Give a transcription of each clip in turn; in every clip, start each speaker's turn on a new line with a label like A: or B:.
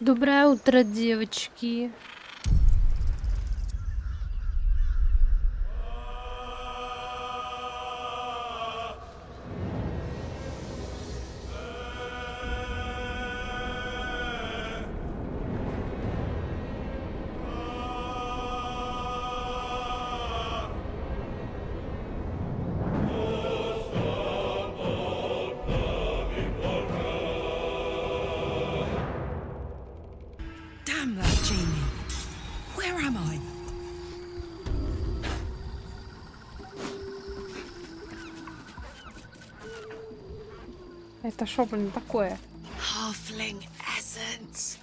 A: Доброе утро, девочки.
B: Damn that genie. Where am I?
A: Это шо, блин, такое?
B: Halfling essence.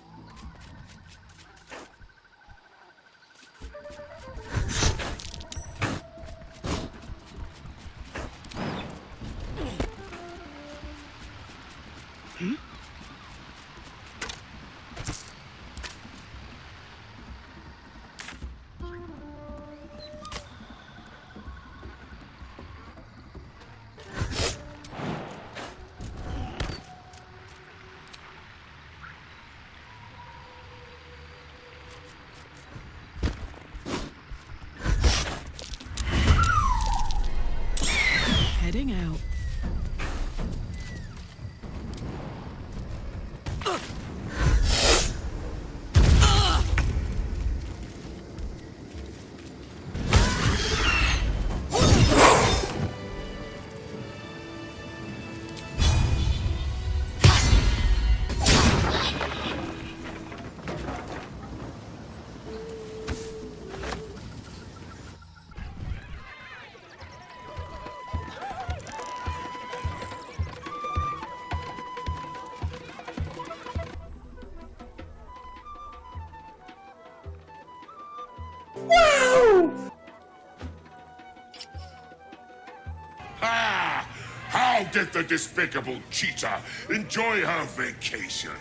B: Heading out.
C: Ah! How did the despicable cheetah enjoy her vacation?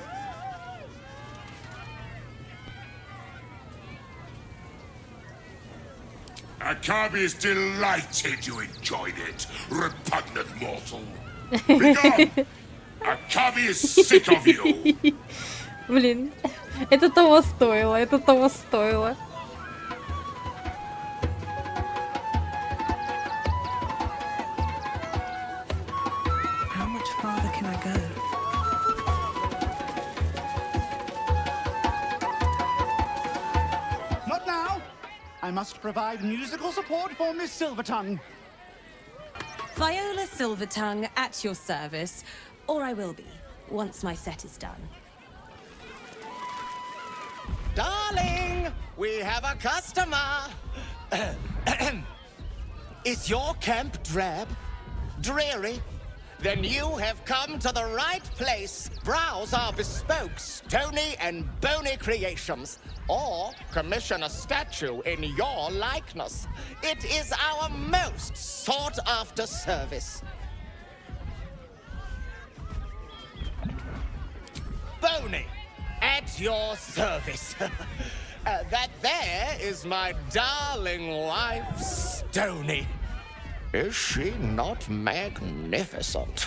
C: Akabi is delighted you enjoyed it, repugnant mortal. Begone! Akabi is sick of you.
A: Блин, это того стоило, это того стоило.
B: How much farther can I go?
D: Not now! I must provide musical support for Miss Silvertongue.
E: Viola Silvertongue at your service, or I will be, once my set is done.
F: Darling, we have a customer. Is your camp drab? Dreary? Then you have come to the right place. Browse our bespoke, stony and bony creations. Or commission a statue in your likeness. It is our most sought-after service. Bony, at your service. That there is my darling wife, Stony. Is she not magnificent?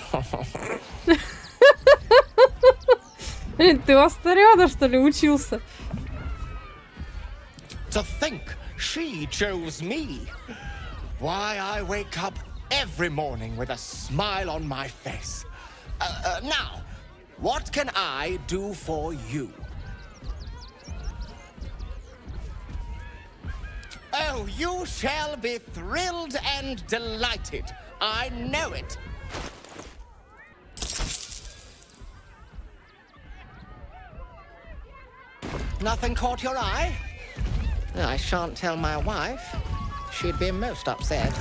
A: Блин, ты у Астариона, что ли, учился?
F: To think she chose me. Why, I wake up every morning with a smile on my face. Now, what can I do for you? Oh, you shall be thrilled and delighted. I know it. Nothing caught your eye? I shan't tell my wife. She'd be most upset.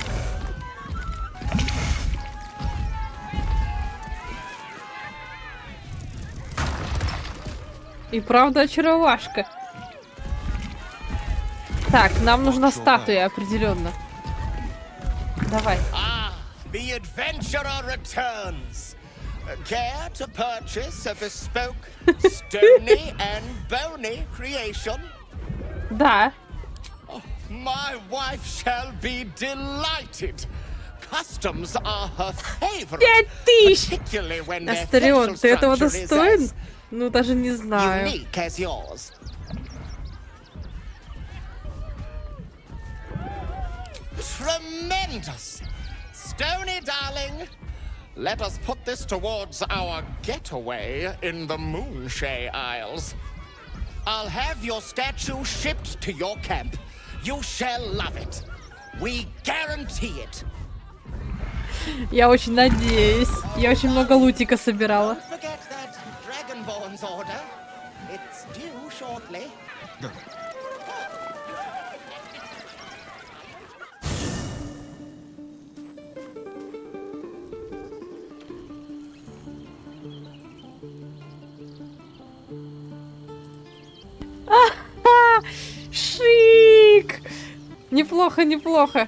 A: И правда очаровашка. Так, нам нужна статуя, определенно. Давай.
F: Ah, the adventurer returns. Care to purchase a bespoke, stony and bony creation?
A: Да.
F: My wife shall be delighted. customs are her favorite,
A: 5000!
F: particularly when their
A: Астарион,
F: facial
A: ты этого
F: structure is
A: достоин?
F: as
A: Ну, даже не знаю.
F: unique as yours. Tremendous! Stony, darling, let us put this towards our getaway in the Moonshay Isles. I'll have your statue shipped to your camp. You shall love it. We guarantee it.
A: Я очень надеюсь. Я очень много лутика собирала.
F: Don't forget that Dragonborn's order. It's due shortly.
A: Шик! Неплохо, неплохо.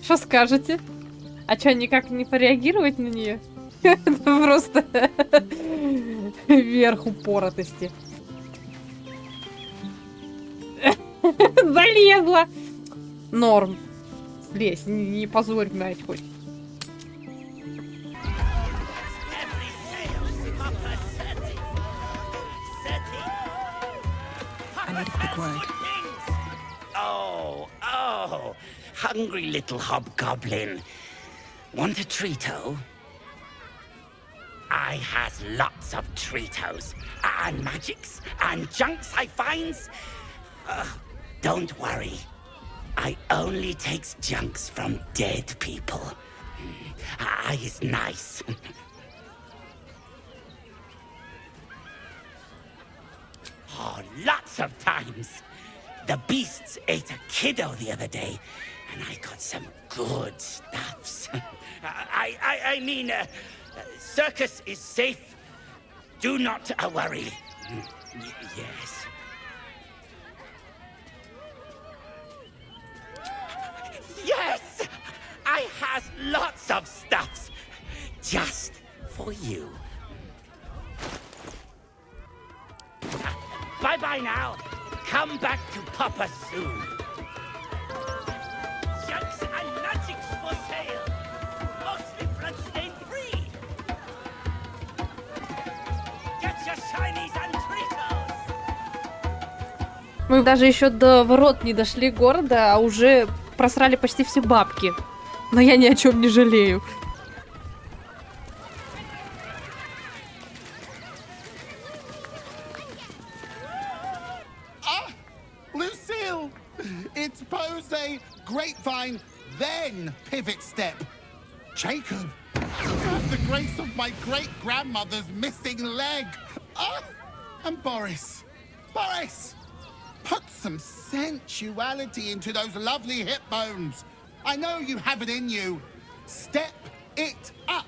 A: Что скажете? А что, никак не пореагировать на нее? Это просто верх упоротости. Залезла! Норм. Слезь, не позорь, мать, хоть.
B: I need a quick word.
G: Oh, hungry little hobgoblin. Want a treato? I has lots of treatos, and magics, and junks I finds. Don't worry. I only takes junks from dead people. I is nice. Oh, lots of times. The beasts ate a kiddo the other day, and I got some good stuffs. I mean, circus is safe. Do not worry. Yes. Yes! I has lots of stuffs. Just for you. Bye-bye now. Come back to Papa soon. Junks and magics for sale. Mostly bloodstain free. Get your shinies and treatos.
A: Мы даже еще до ворот не дошли города, а уже просрали почти все бабки. Но я ни о чем не жалею.
D: Lucille! It's pose, grapevine, then pivot step. Jacob, you have the grace of my great-grandmother's missing leg. And Boris. Boris! Put some sensuality into those lovely hip bones. I know you have it in you. Step it up.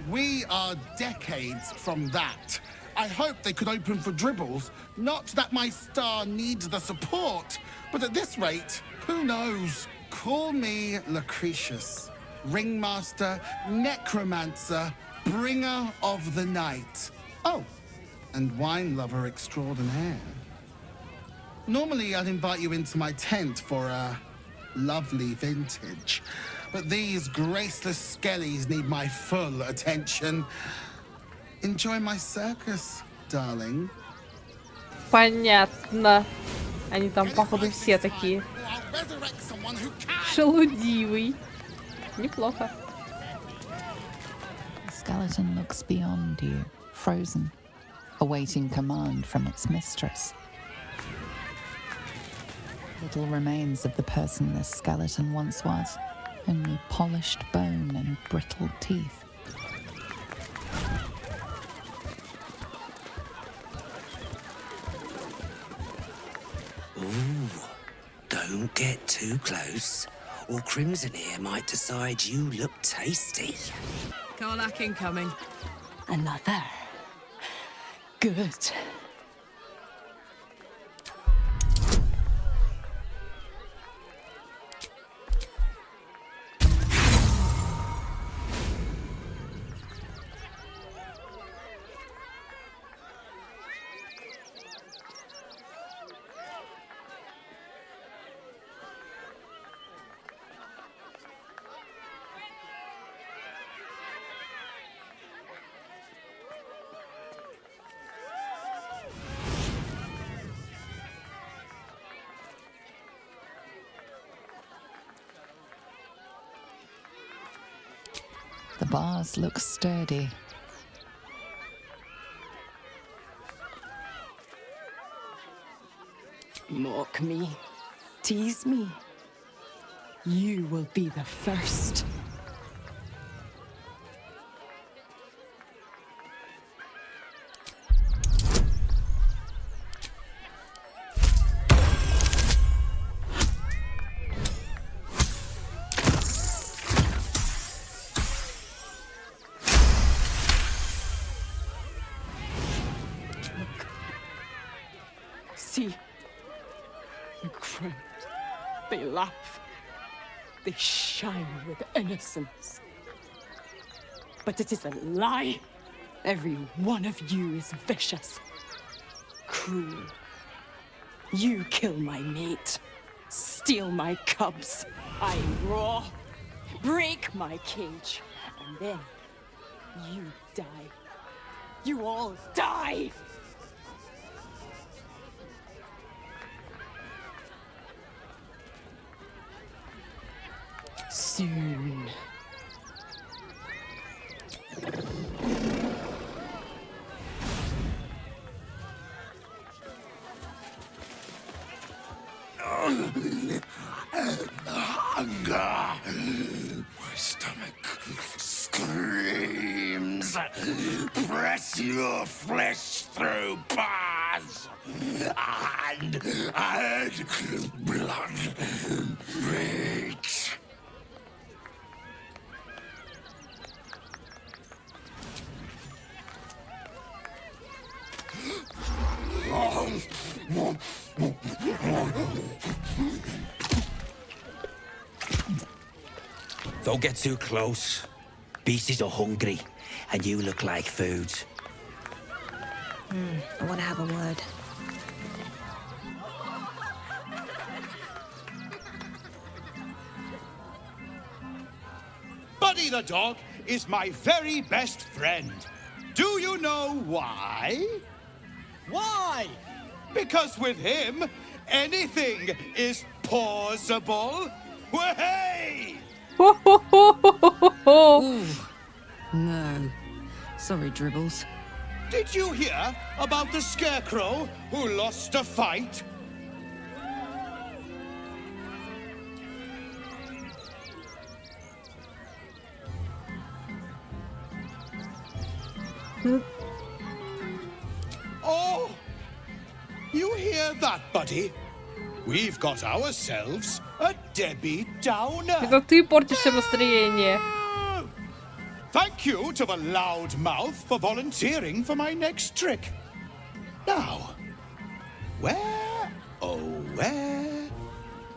D: We are decades from that. I hope they could open for dribbles. Not that my star needs the support, but at this rate, who knows? Call me Lucretius, ringmaster, necromancer, bringer of the night. Oh, and wine lover extraordinaire. Normally, I'd invite you into my tent for a lovely vintage. But these graceless skellies need my full attention. Enjoy my circus, darling.
A: Понятно. Они там, походу, все такие. Шелудивый. Неплохо.
B: The skeleton looks beyond you, frozen, awaiting command from its mistress. Little remains of the person this skeleton once was, only polished bone and brittle teeth.
G: Ooh, don't get too close, or Crimson here might decide you look tasty.
E: Karlach incoming.
B: Another. Good. The bars look sturdy.
H: Mock me, tease me. You will be the first. See, the crowd, they laugh, they shine with innocence. But it is a lie. Every one of you is vicious, cruel. You kill my mate, steal my cubs. I roar, break my cage, and then you die. You all die! Soon.
C: Hunger. My stomach screams. Press your flesh through bars. And blood breaks.
G: Don't get too close. Beasties are hungry, and you look like food.
E: I want to have a word.
I: Buddy the dog is my very best friend. Do you know why? Why? Because with him, anything is pausable. Way!
H: No. Sorry, Dribbles.
I: Did you hear about the scarecrow who lost a fight? Oh, you hear that, buddy? We've got ourselves a Debbie Downer.
A: Это ты портишь всем настроение.
I: Thank you to the loud mouth for volunteering for my next trick. Now, where, oh, where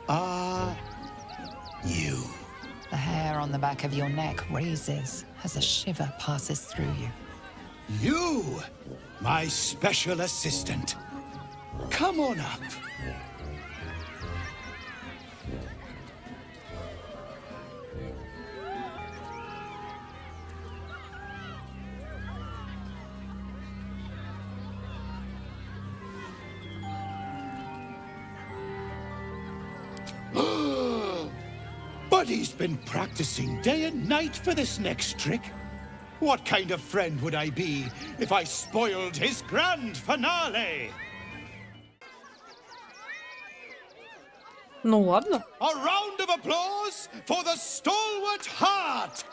I: are you?
B: The hair on the back of your neck raises as a shiver passes through you.
I: You, my special assistant. Come on up. Buddy's been practicing day and night for this next trick. What kind of friend would I be if I spoiled his grand finale?
A: Ну ладно.
I: A round of applause for the stalwart heart!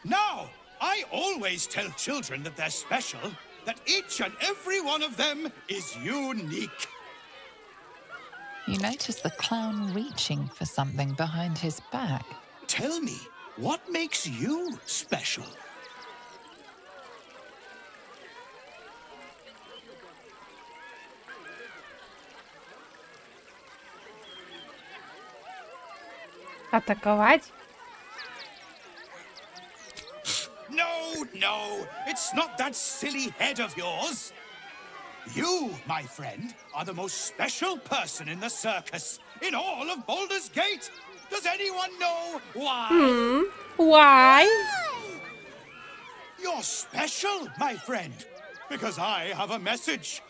I: Now, I always tell children that they're special, that each and every one of them is unique.
B: You notice the clown reaching for something behind his back.
I: Tell me, what makes you special?
A: Атаковать?
I: No, it's not that silly head of yours. You, my friend, are the most special person in the circus, in all of Baldur's Gate. Does anyone know why?
A: Why?
I: You're special, my friend, because I have a message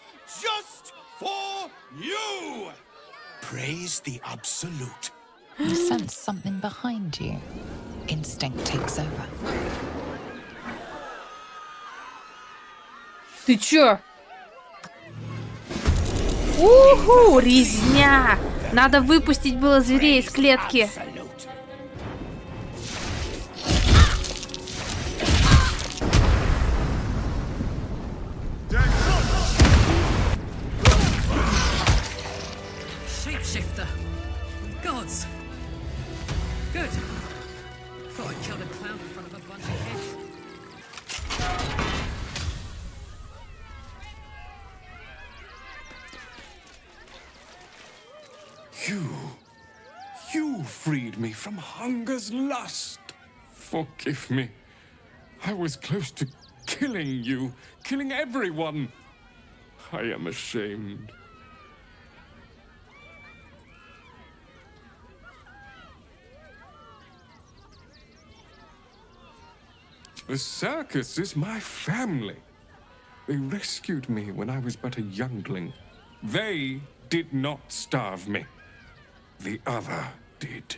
I: just for you. Praise the absolute.
B: You sense something behind you. Instinct takes over.
A: Ты чё? Уху, резня! Надо выпустить было зверей из клетки.
J: Shapeshifter. Gods. Good. Thought I killed a clown in front of a bunch of kids.
K: You freed me from hunger's lust. Forgive me. I was close to killing you, killing everyone. I am ashamed. The circus is my family. They rescued me when I was but a youngling. They did not starve me. The other did.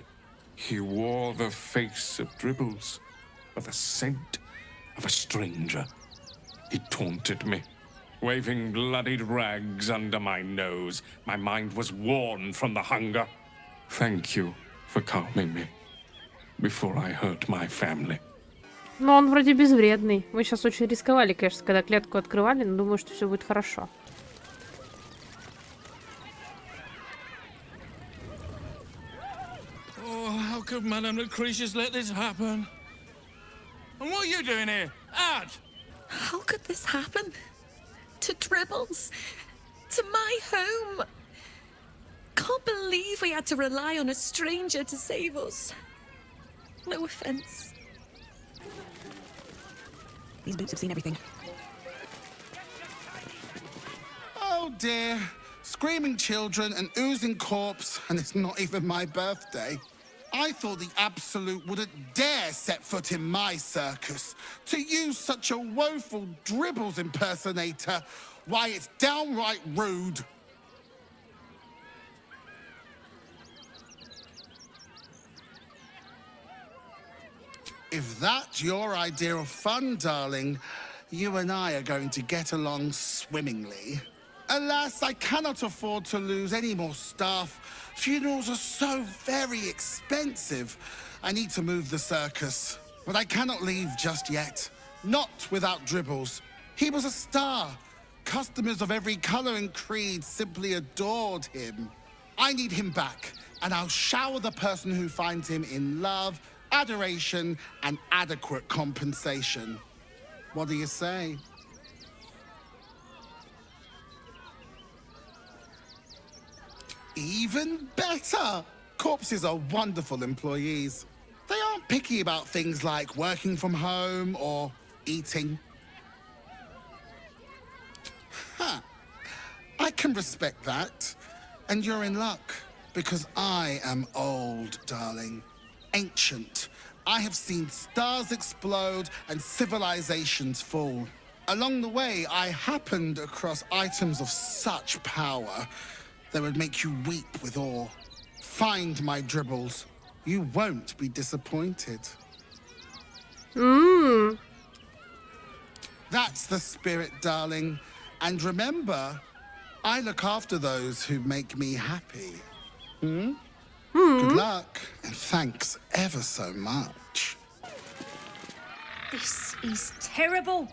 K: He wore the face of Dribbles, or the scent of a stranger. He taunted me, waving bloodied rags under my nose. My mind was worn from the hunger. Thank you for calming me before I hurt my family.
A: Но он вроде безвредный. Мы сейчас очень рисковали, конечно, когда клетку открывали, но думаю, что все будет хорошо.
L: How could Madame Lucretius let this happen? And what are you doing here? Ad!
M: How could this happen? To Dribbles? To my home? Can't believe we had to rely on a stranger to save us. No offense.
E: These boots have seen everything.
D: Oh dear. Screaming children, an oozing corpse, and it's not even my birthday. I thought the Absolute wouldn't dare set foot in my circus. To use such a woeful Dribbles impersonator, why, it's downright rude. If that's your idea of fun, darling, you and I are going to get along swimmingly. Alas, I cannot afford to lose any more staff. Funerals are so very expensive. I need to move the circus. But I cannot leave just yet. Not without Dribbles. He was a star. Customers of every color and creed simply adored him. I need him back, and I'll shower the person who finds him in love, adoration, and adequate compensation. What do you say? Even better! Corpses are wonderful employees. They aren't picky about things like working from home or eating. Huh. I can respect that. And you're in luck, because I am old, darling. Ancient. I have seen stars explode and civilizations fall. Along the way, I happened across items of such power that would make you weep with awe. Find my Dribbles. You won't be disappointed. That's the spirit, darling. And remember, I look after those who make me happy. Good luck, and thanks ever so much.
N: This is terrible.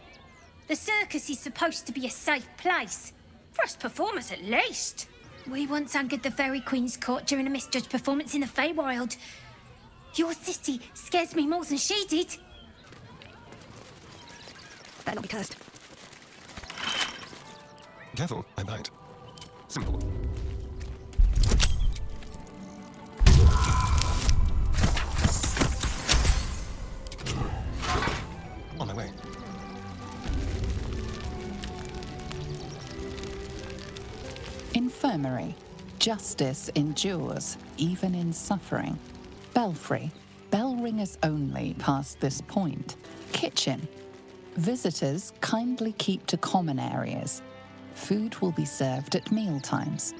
N: The circus is supposed to be a safe place. For us performers, at least. We once angered the Fairy Queen's court during a misjudged performance in the Feywild. Your city scares me more than she did.
E: Better not be cursed.
O: Careful, I might. Simple. On my way.
B: Infirmary. Justice endures, even in suffering. Belfry. Bell ringers only past this point. Kitchen. Visitors kindly keep to common areas. Food will be served at meal times.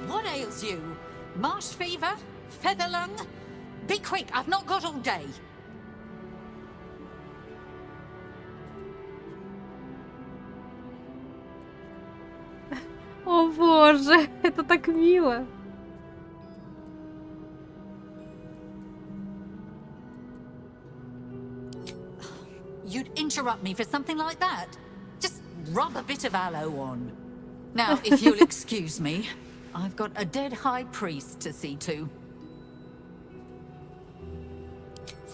P: What ails you? Marsh fever? Feather lung? Be quick, I've not got all day.
A: О боже, это так мило.
P: You'd interrupt me for something like that? Just rub a bit of aloe on. Now, if you'll excuse me, I've got a dead high priest to see to.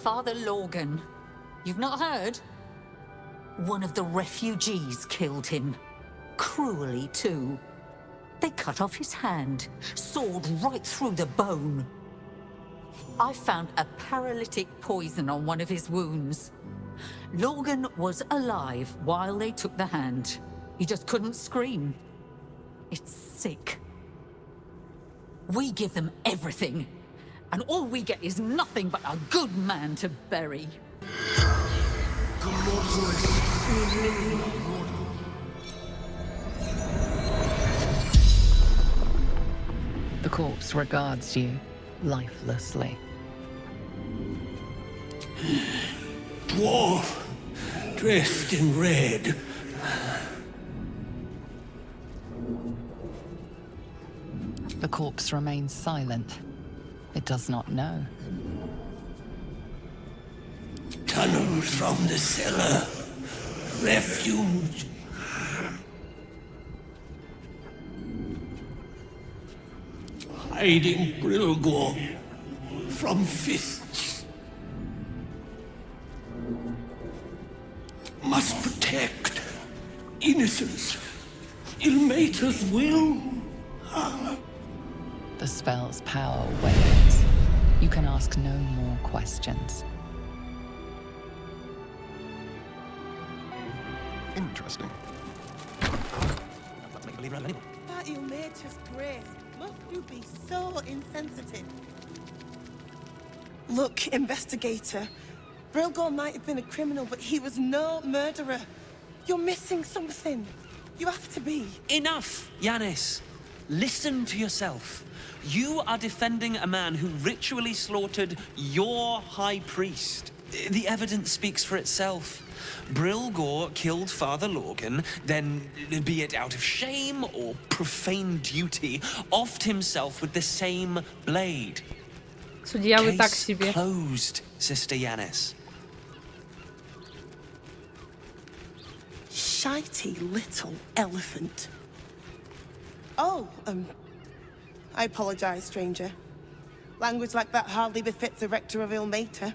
P: Father Logan. You've not heard? One of the refugees killed him. Cruelly, too. They cut off his hand, sawed right through the bone. I found a paralytic poison on one of his wounds. Logan was alive while they took the hand. He just couldn't scream. It's sick. We give them everything, and all we get is nothing but a good man to bury.
B: The corpse regards you lifelessly.
G: Dwarf, dressed in red.
B: The corpse remains silent. It does not know.
G: Tunnels from the cellar. Refuge. Hiding Brilgor from fists. Must protect innocence. Ilmater's will.
B: The spell's power wanes. You can ask no more questions.
O: Interesting.
Q: That Ilmater's grace must you be so insensitive. Look, investigator. Brilgor might have been a criminal, but he was no murderer. You're missing something. You have to be.
R: Enough, Yanis. Listen to yourself. You are defending a man who ritually slaughtered your high priest. The evidence speaks for itself. Brilgor killed Father Logan, then, be it out of shame or profane duty, offed himself with the same blade.
A: Судья, вы так
R: Case
A: себе.
R: closed, Sister Yanis.
Q: Shitey little elephant. Oh, I apologize, stranger. Language like that hardly befits a rector of Ilmater.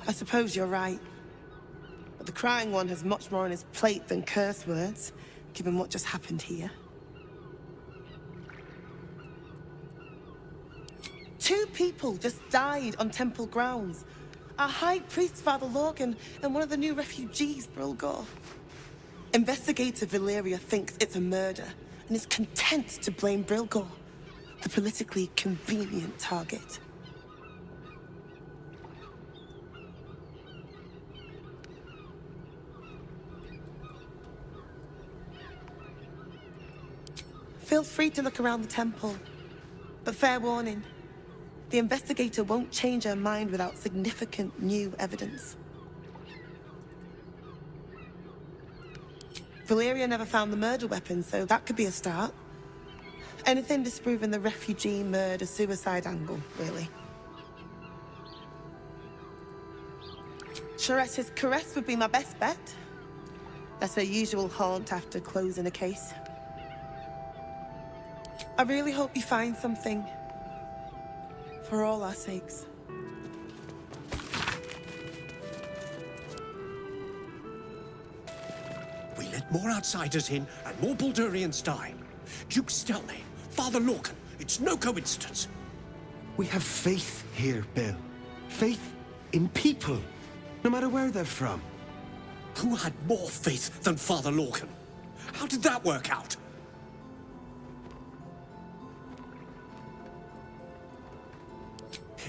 Q: I suppose you're right. But the crying one has much more on his plate than curse words, given what just happened here. 2 people just died on temple grounds. Our high priest, Father Logan, and one of the new refugees, Brilgor. Investigator Valeria thinks it's a murder and is content to blame Brilgor, the politically convenient target. Feel free to look around the temple, but fair warning. The investigator won't change her mind without significant new evidence. Valeria never found the murder weapon, so that could be a start. Anything disproving the refugee murder-suicide angle, really. Charette's caress would be my best bet. That's her usual haunt after closing a case. I really hope you find something. For all our sakes.
S: We let more outsiders in and more Baldurians die. Duke Stelmane, Father Logan, it's no coincidence.
T: We have faith here, Bill. Faith in people, no matter where they're from.
S: Who had more faith than Father Lorcan? How did that work out?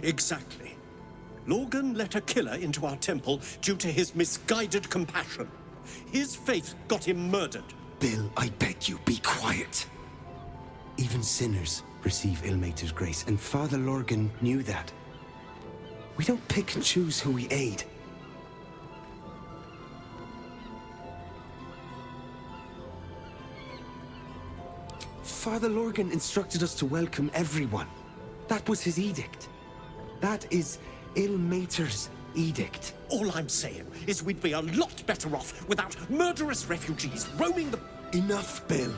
S: Exactly. Lorcan let a killer into our temple due to his misguided compassion. His faith got him murdered.
T: Bill, I beg you, be quiet. Even sinners receive Ilmater's grace, and Father Lorcan knew that. We don't pick and choose who we aid. Father Lorcan instructed us to welcome everyone. That was his edict. That is Ilmater's edict.
S: All I'm saying is we'd be a lot better off without murderous refugees roaming the...
T: Enough, Bill.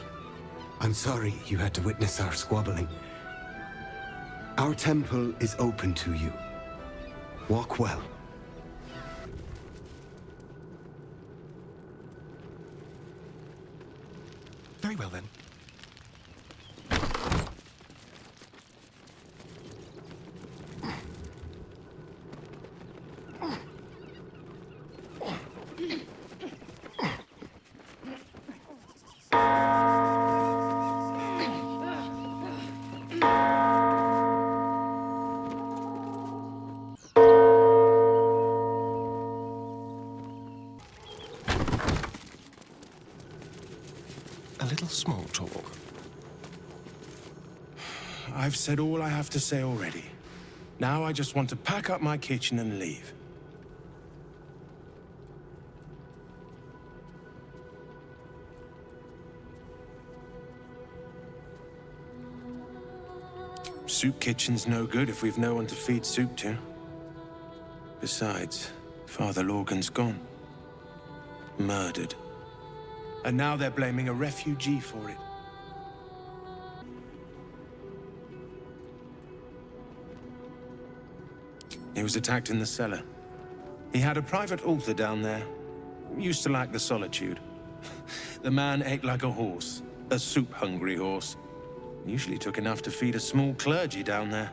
T: I'm sorry you had to witness our squabbling. Our temple is open to you. Walk well.
O: Very well, then. A little small talk.
L: I've said all I have to say already. Now I just want to pack up my kitchen and leave. Soup kitchen's no good if we've no one to feed soup to. Besides, Father Lorcan's gone. Murdered. And now they're blaming a refugee for it. He was attacked in the cellar. He had a private altar down there. Used to like the solitude. The man ate like a horse. A soup-hungry horse. Usually took enough to feed a small clergy down there.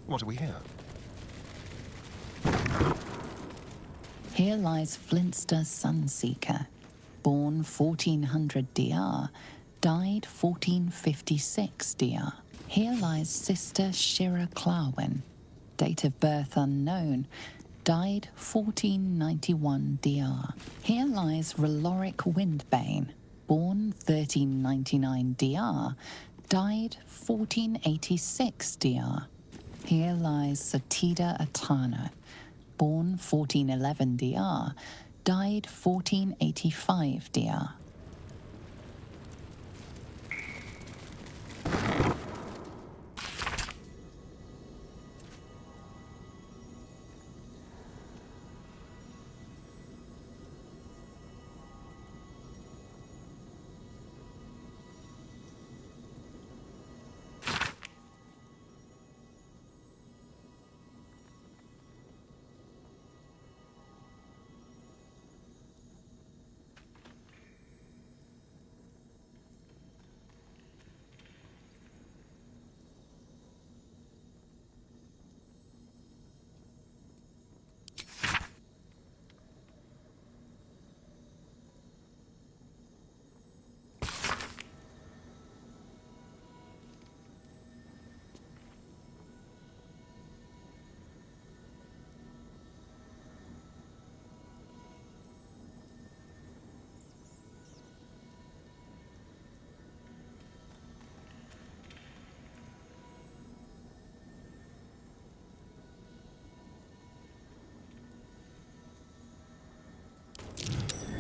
O: What do we hear?
B: Here lies Flintster Sunseeker, born 1400 DR, died 1456 DR. Here lies Sister Shira Clarwin, date of birth unknown, died 1491 DR. Here lies Reloric Windbane, born 1399 DR, died 1486 DR. Here lies Satida Atana, born 1411 DR, died 1485 DR.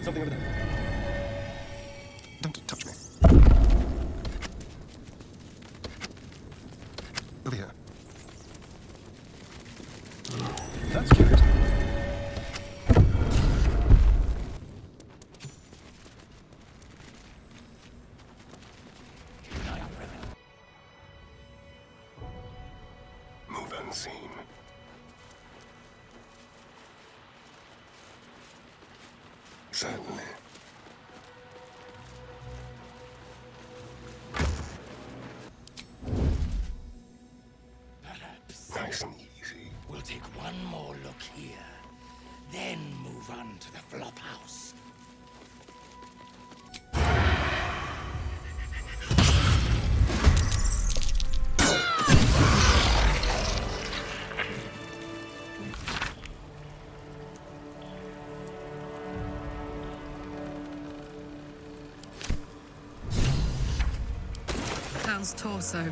O: Something over there. Don't touch me. Over here. That's curious. Move unseen. Certainly. Nice and easy.
G: We'll take one more look here, then move on to the flop house.
J: Town's torso.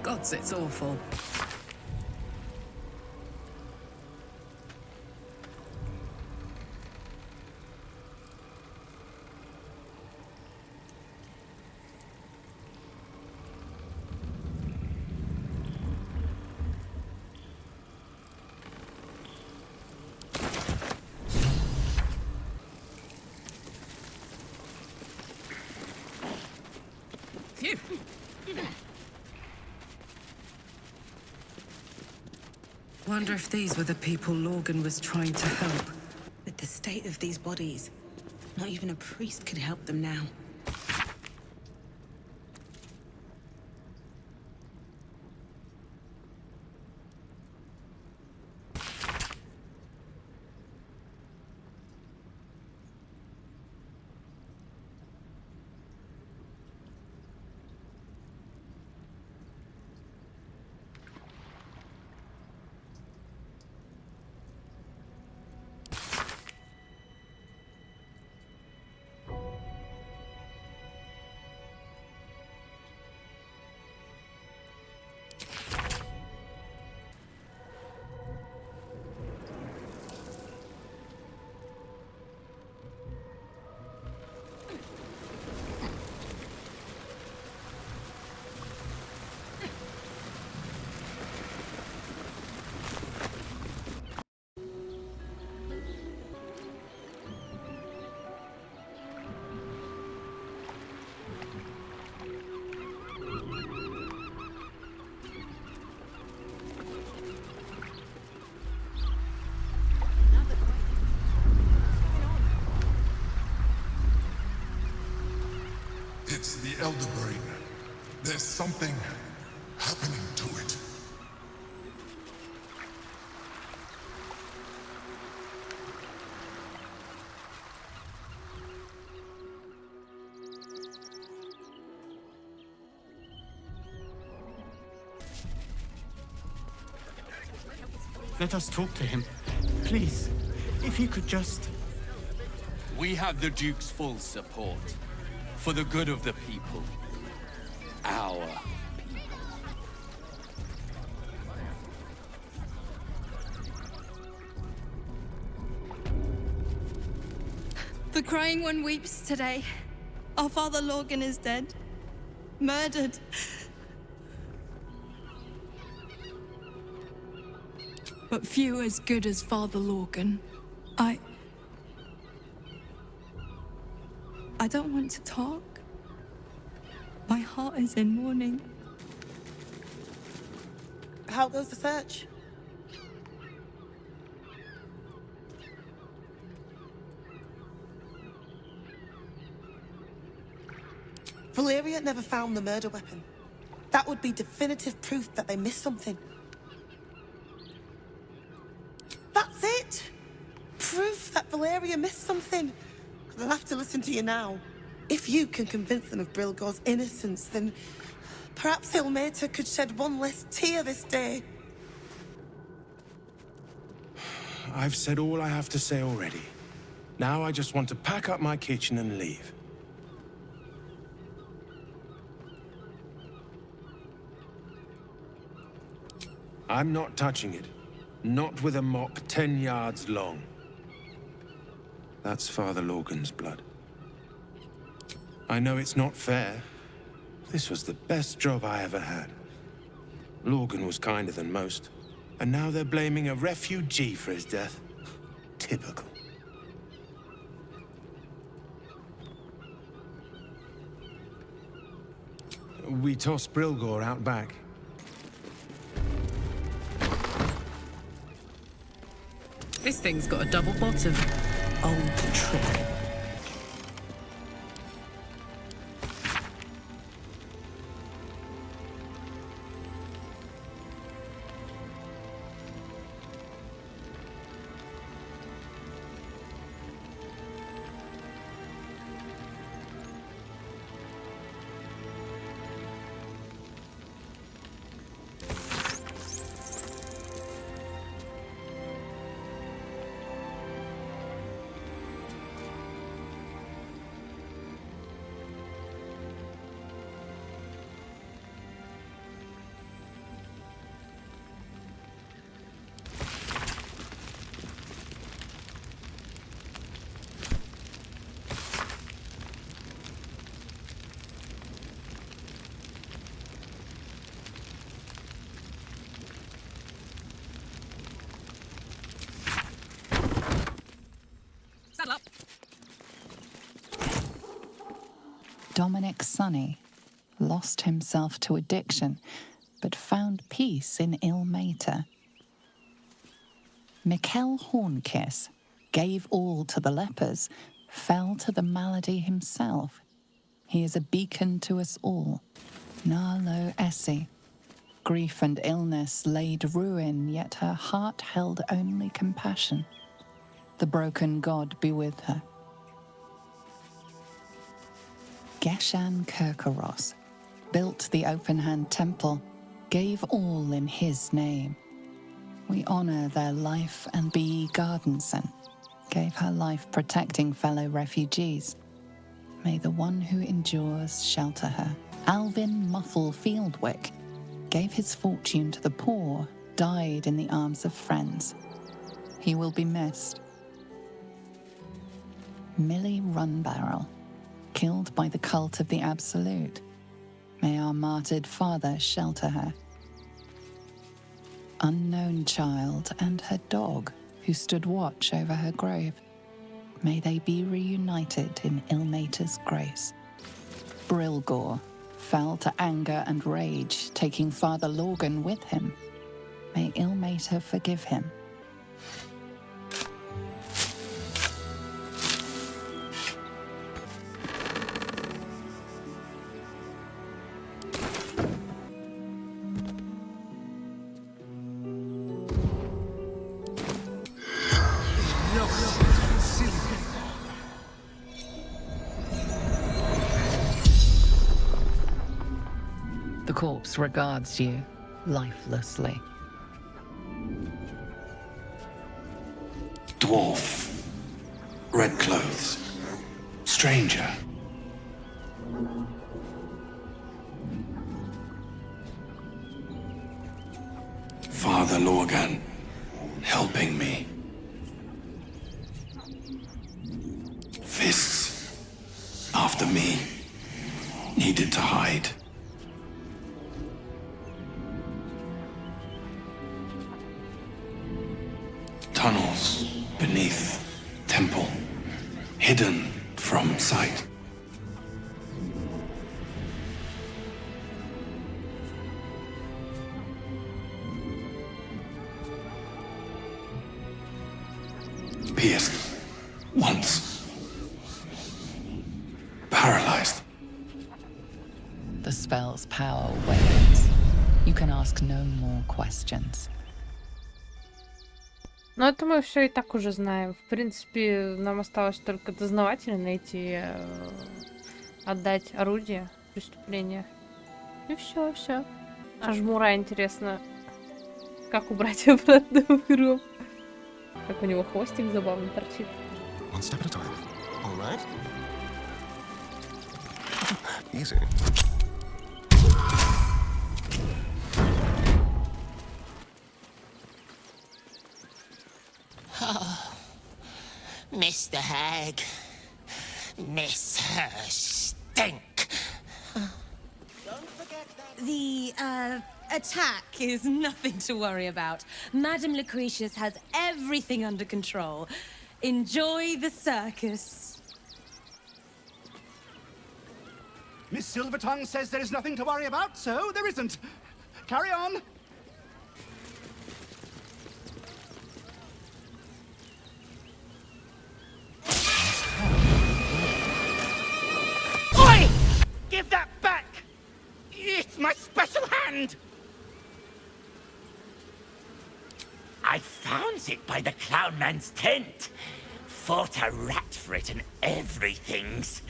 J: Gods, it's awful. Phew. Wonder if these were the people Lorgan was trying to help.
Q: With the state of these bodies, not even a priest could help them now.
C: It's the Elder Brain. There's something happening to it.
I: Let us talk to him. Please, if he could just...
R: We have the Duke's full support. For the good of the people. Our people.
U: The crying one weeps today. Our father Lorgan is dead. Murdered. But few as good as Father Lorgan. I don't want to talk. My heart is in mourning.
Q: How goes the search? Valeria never found the murder weapon. That would be definitive proof that they missed something. That's it! Proof that Valeria missed something. They'll have to listen to you now. If you can convince them of Brilgor's innocence, then perhaps Ilmater could shed one less tear this day.
L: I've said all I have to say already. Now I just want to pack up my kitchen and leave. I'm not touching it. Not with a mop 10 yards long. That's Father Logan's blood. I know it's not fair. This was the best job I ever had. Logan was kinder than most, and now they're blaming a refugee for his death. Typical. We tossed Brilgor out back.
H: This thing's got a double bottom. Old trick.
B: Dominic Sonny lost himself to addiction, but found peace in Ilmater. Mikkel Hornkiss gave all to the lepers, fell to the malady himself. He is a beacon to us all. Narlo Essie. Grief and illness laid ruin, yet her heart held only compassion. The broken God be with her. Geshan Kirkaros built the open-hand temple, gave all in his name. We honor their life and be Gardenson, gave her life protecting fellow refugees. May the one who endures shelter her. Alvin Muffle Fieldwick gave his fortune to the poor, died in the arms of friends. He will be missed. Millie Runbarrel, killed by the cult of the Absolute. May our martyred father shelter her. Unknown child and her dog, who stood watch over her grave. May they be reunited in Ilmater's grace. Brilgor fell to anger and rage, taking Father Logan with him. May Ilmater forgive him. The corpse regards you lifelessly.
F: Dwarf. Red clothes. Stranger. Father Logan, helping me. Fists, after me, needed to hide. Tunnels beneath temple, hidden from sight. Pierced once. Paralyzed.
B: The spell's power wanes. You can ask no more questions.
A: Ну, это мы все и так уже знаем. В принципе, нам осталось только дознавателя найти, отдать орудие преступления. И все, все. А жмура, интересно, как убрать обратно в гроб? Как у него хвостик забавно торчит.
O: One step at a time. All right? Easy.
V: Oh,
G: Miss the hag. Miss her stink.
E: The, attack is nothing to worry about. Madame Lucretius has everything under control. Enjoy the circus.
I: Miss Silvertongue says there is nothing to worry about, so there isn't. Carry on.
G: Oi! Give that back! It's my special hand! I found it by the clown man's tent. Fought a rat for it and everything's.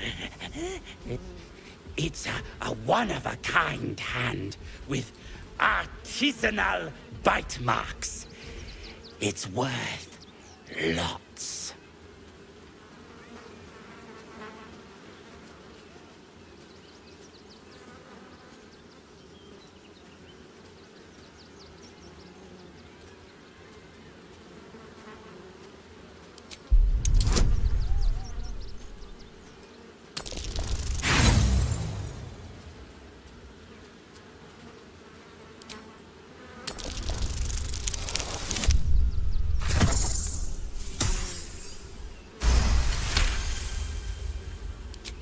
G: It's a one-of-a-kind hand with artisanal bite marks. It's worth lots.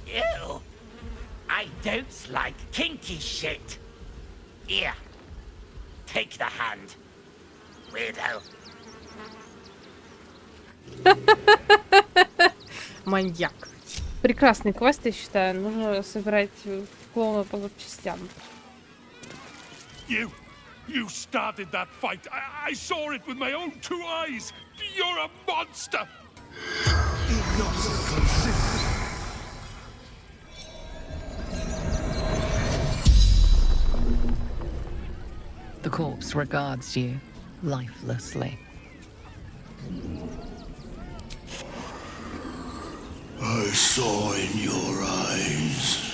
G: Ew. I don't like kinky shit. Here. Take the hand. Weirdo.
A: Маньяк. Прекрасный квест, я считаю. Нужно собирать клоуна по запчастям.
C: You started that fight. I saw it with my own 2 eyes. You're a monster.
B: The corpse regards you lifelessly.
F: I saw in your eyes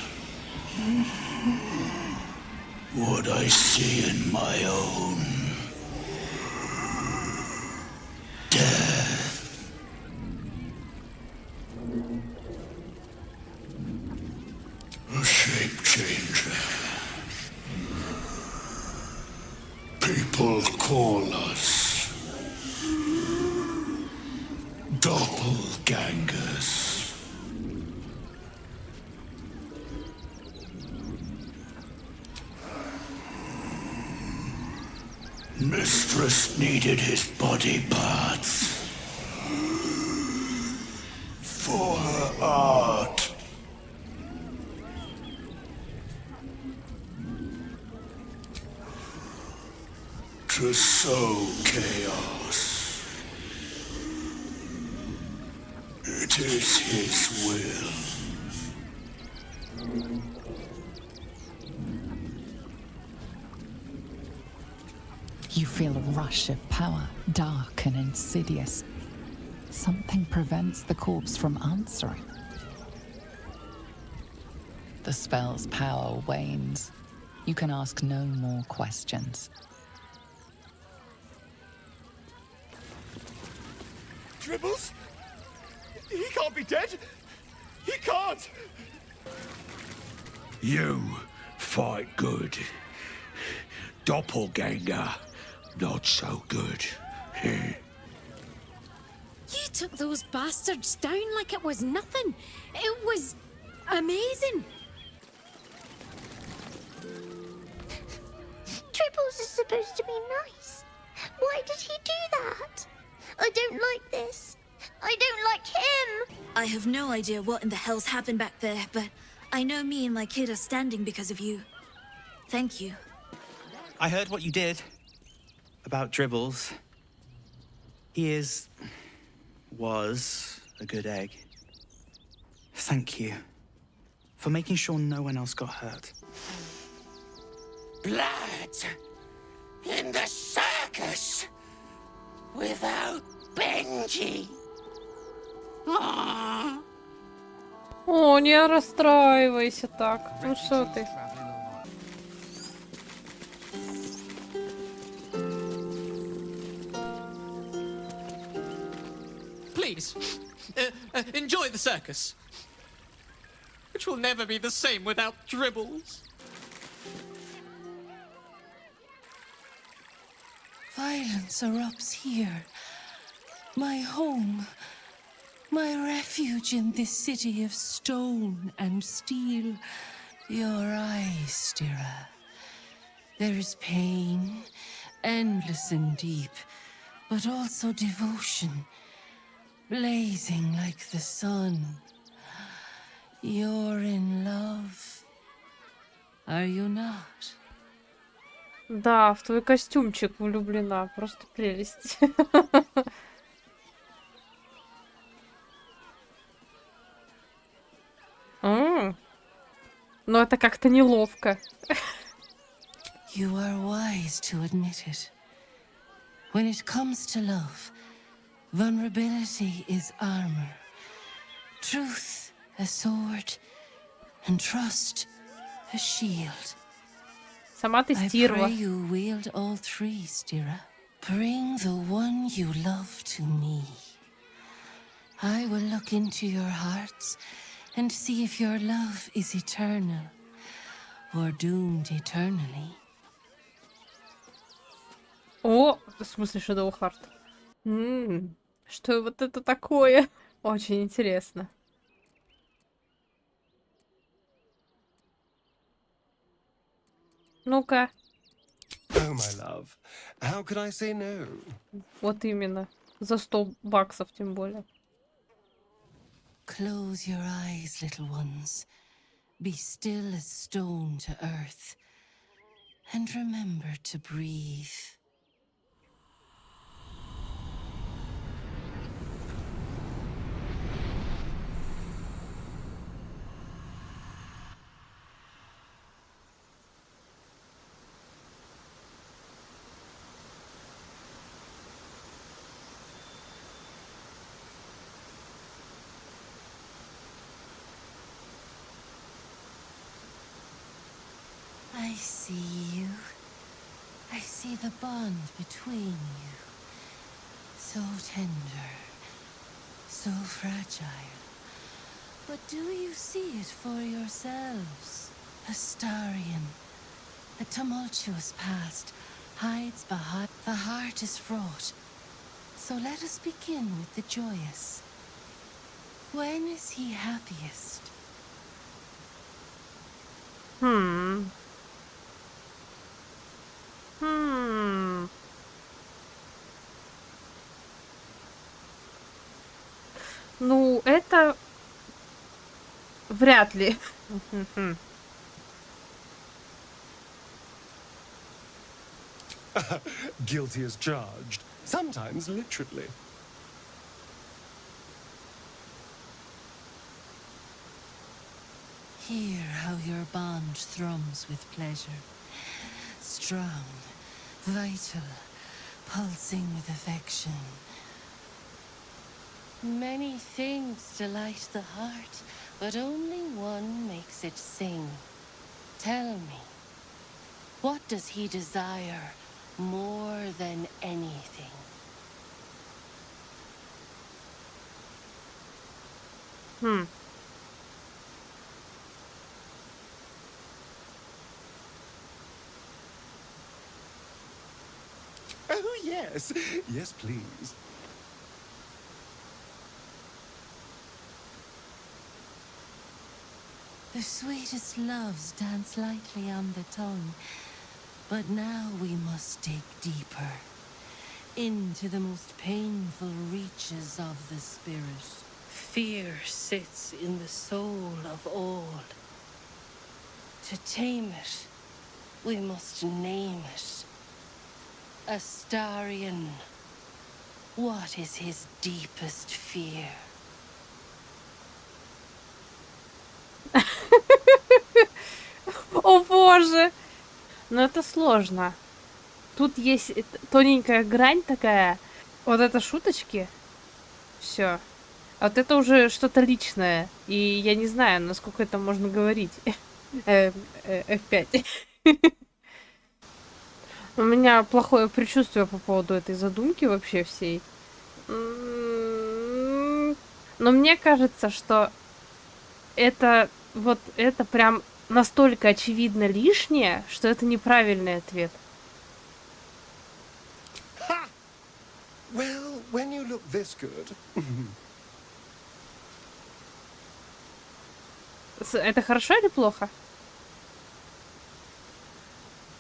F: what I see in my own. Death. A shape changer. People call us doppelgangers. Mistress needed his body parts for her art. To sow chaos. It is his will.
B: You feel a rush of power, dark and insidious. Something prevents the corpse from answering. The spell's power wanes. You can ask no more questions.
I: Dribbles? He can't be dead. He can't.
C: You fight good. Doppelganger, not so good.
N: You took those bastards down like it was nothing. It was amazing.
K: Tribbles is supposed to be nice. Why did he do that? I don't like this. I don't like him.
V: I have no idea what in the hell's happened back there, but I know me and my kid are standing because of you. Thank you.
R: I heard what you did about Dribbles. He was a good egg. Thank you for making sure no one else got hurt.
G: Blood in the circus without Benji. Aww.
A: О, не расстраивайся так. Ну что ты?
W: Please,
D: Enjoy the circus, which will never be the same without dribbles.
H: Violence erupts here. My home. My refuge in this city of stone and steel. Your eyes, Stira. There is pain, endless and deep, but also devotion, blazing like the sun. You're in love. Are you not?
A: Да, в твой костюмчик влюблена. Просто прелесть. Но это как-то неловко.
H: You are wise to admit it. When it comes to love, vulnerability is armor, truth a sword, and trust a shield.
A: Сама ты
H: I
A: стерва.
H: pray you wield all three, Stira. Bring the one you love to me. I will look into your hearts and see if your love is eternal or doomed eternally.
A: О, в смысле Shadow Heart. Что вот это такое? Очень интересно. Ну-ка.
F: Oh, my love. How could I say no?
A: Вот именно. За $100 тем более.
H: Close your eyes, little ones. Be still as stone to earth. And remember to breathe. I see you. I see the bond between you. So tender, so fragile. But do you see it for yourselves? Astarion, a tumultuous past hides behind. The heart is fraught. So let us begin with the joyous. When is he happiest?
A: Ну, это вряд ли.
F: Guilty as charged. Sometimes literally.
H: Hear how your bond thrums with pleasure. Strong, vital, pulsing with affection. Many things delight the heart, but only one makes it sing. Tell me, what does he desire more than anything?
F: Oh, yes. Yes, please.
H: The sweetest loves dance lightly on the tongue, but now we must dig deeper, into the most painful reaches of the spirit. Fear sits in the soul of all. To tame it, we must name it. Astarion, what is his deepest fear?
A: О боже! Но это сложно. Тут есть тоненькая грань такая. Вот это шуточки. Все. А вот это уже что-то личное. И я не знаю, насколько это можно говорить. F5. У меня плохое предчувствие по поводу этой задумки вообще всей. Но мне кажется, что это вот это прям настолько очевидно лишнее, что это неправильный ответ.
S: Well, when you look this good.
A: Это хорошо или плохо?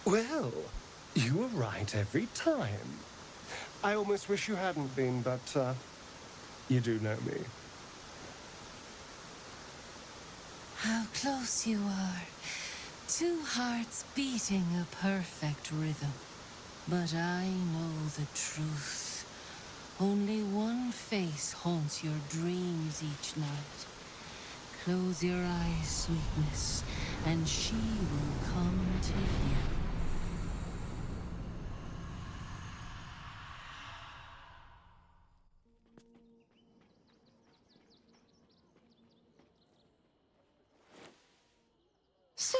S: Well, you were right every time. I almost wish you hadn't been, but you do know me.
H: How close you are. Two hearts beating a perfect rhythm. But I know the truth. Only one face haunts your dreams each night. Close your eyes, sweetness, and she will come to you.
J: So,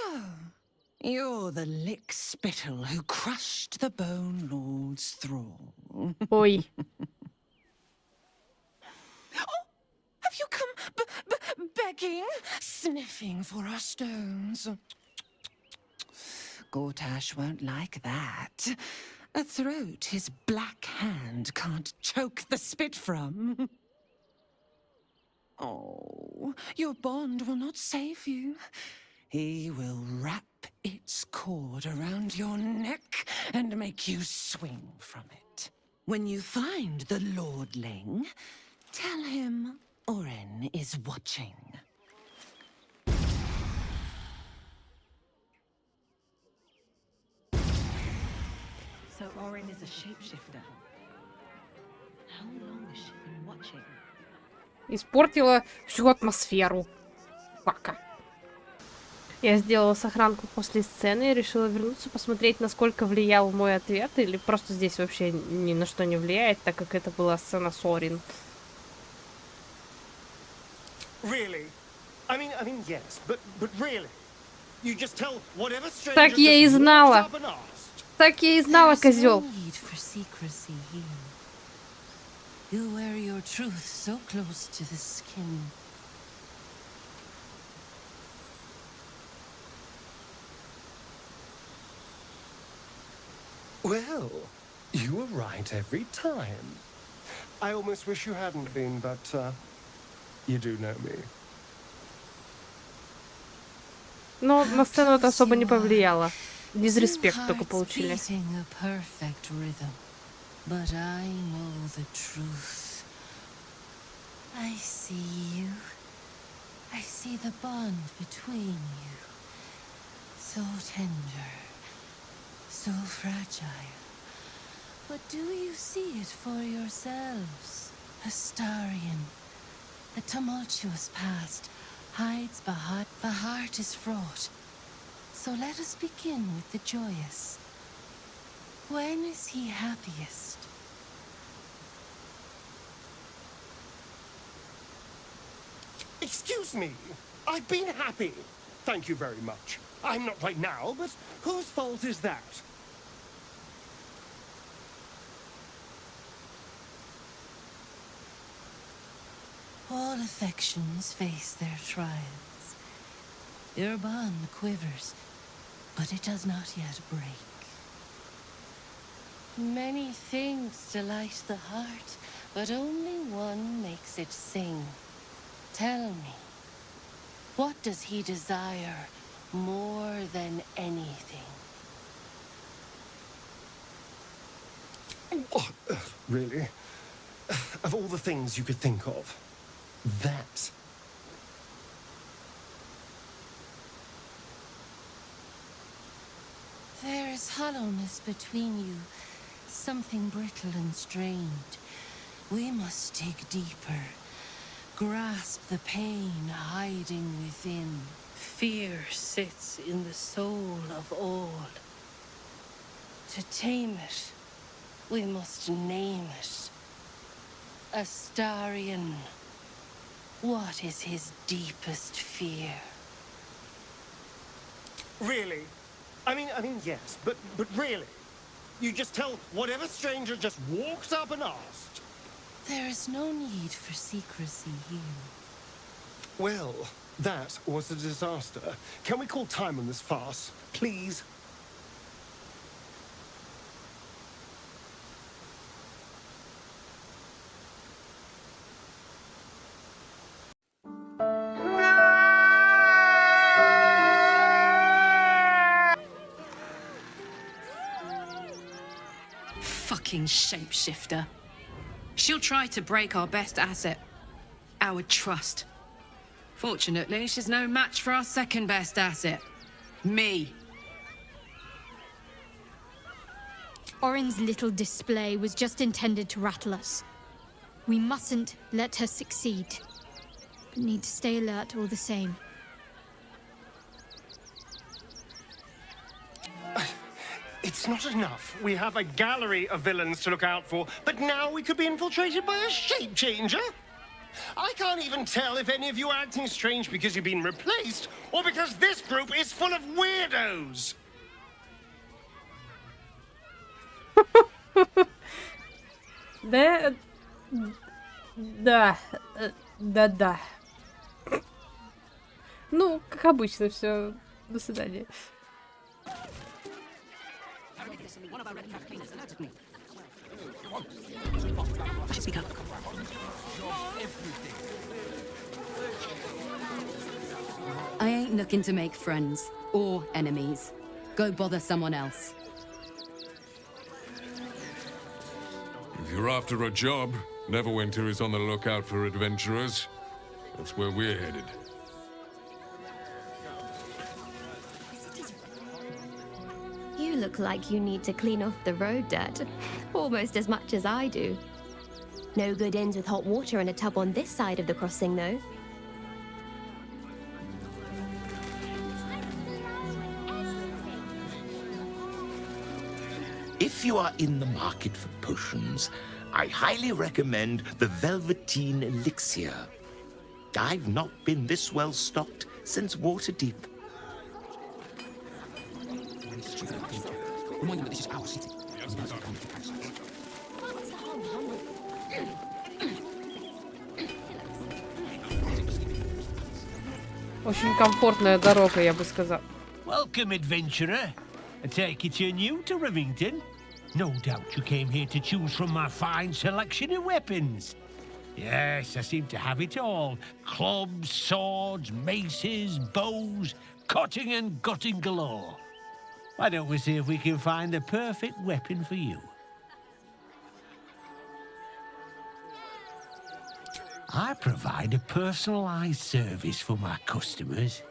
J: you're the lick-spittle who crushed the Bone Lord's thrall.
A: Oi.
J: Have you come begging, sniffing for our stones? Gortash won't like that. A throat his black hand can't choke the spit from. Oh, your bond will not save you. He will wrap its cord around your neck and make you swing from it. When you find the lordling, tell him Oren is watching. So Oren is a shapeshifter. How long has she been watching?
A: Испортила всю атмосферу. Пока. Я сделала сохранку после сцены и решила вернуться, посмотреть, насколько влиял мой ответ, или просто здесь вообще ни на что не влияет, так как это была сцена с Орин.
S: Really? I mean, yes, but really, you just tell whatever stranger.
A: Так я и знала. Так я и знала, козел.
H: You wear your truth so close to the skin.
S: Well, you were right every time. I almost wish you hadn't been, but you do know me.
A: Но на сцену это особо не повлияло. Дизреспект только получили.
H: But I know the truth. I see you. I see the bond between you. So tender. So fragile. But do you see it for yourselves? Astarian. A tumultuous past hides the heart is fraught. So let us begin with the joyous. When is he happiest?
S: Excuse me. I've been happy. Thank you very much. I'm not right now, but whose fault is that?
H: All affections face their trials. Your bond quivers, but it does not yet break. Many things delight the heart, but only one makes it sing. Tell me, what does he desire more than anything?
S: Oh, really? Of all the things you could think of, that.
H: There is hollowness between you, something brittle and strained. We must dig deeper, grasp the pain hiding within. Fear sits in the soul of all. To tame it, we must name it. Astarian, what is his deepest fear?
S: Really? I mean, yes, but really, you just tell whatever stranger just walked up and asked.
J: There is no need for secrecy here.
S: Well, that was a disaster. Can we call time on this farce, please?
M: Fucking shapeshifter. She'll try to break our best asset, our trust. Fortunately, she's no match for our second best asset, me.
P: Orin's little display was just intended to rattle us. We mustn't let her succeed, but need to stay alert all the same.
S: It's not enough. We have a gallery of villains to look out for, but now we could be infiltrated by a shape changer? I can't even tell if any of you are acting strange because you've been replaced, or because this group is full of weirdos.
A: Да. Ну, как обычно, все. До свидания.
W: I ain't looking to make friends or enemies. Go bother someone else.
X: If you're after a job, Neverwinter is on the lookout for adventurers. That's where we're headed.
Y: You look like you need to clean off the road dirt, almost as much as I do. No good ends with hot water in a tub on this side of the crossing, though.
G: If you are in the market for potions, I highly recommend the Velveteen Elixir. I've not been this well stocked since Waterdeep.
D: Remind them that this is our city.
A: Очень комфортная дорога, я бы сказал.
Z: Welcome, adventurer. I take it you're new to Rivington. No doubt you came here to choose from my fine selection of weapons. Yes, I seem to have it all. Clubs, swords, maces, bows, cutting and gutting galore. Why don't we see if we can find the perfect weapon for you? I provide a personalized service for my customers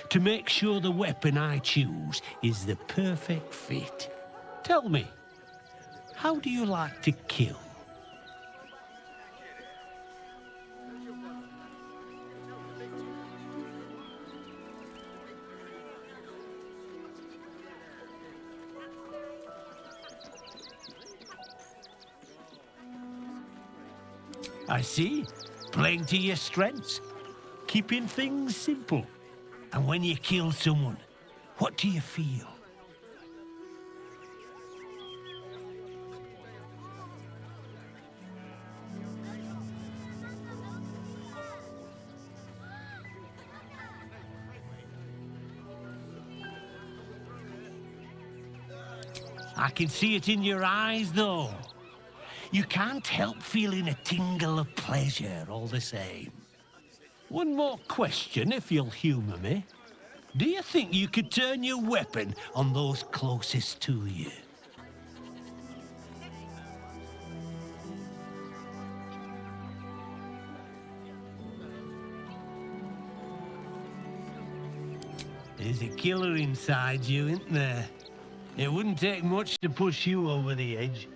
Z: to make sure the weapon I choose is the perfect fit. Tell me, how do you like to kill? I see. Playing to your strengths. Keeping things simple. And when you kill someone, what do you feel? I can see it in your eyes, though. You can't help feeling a tingle of pleasure all the same. One more question, if you'll humor me. Do you think you could turn your weapon on those closest to you? There's a killer inside you, isn't there? It wouldn't take much to push you over the edge.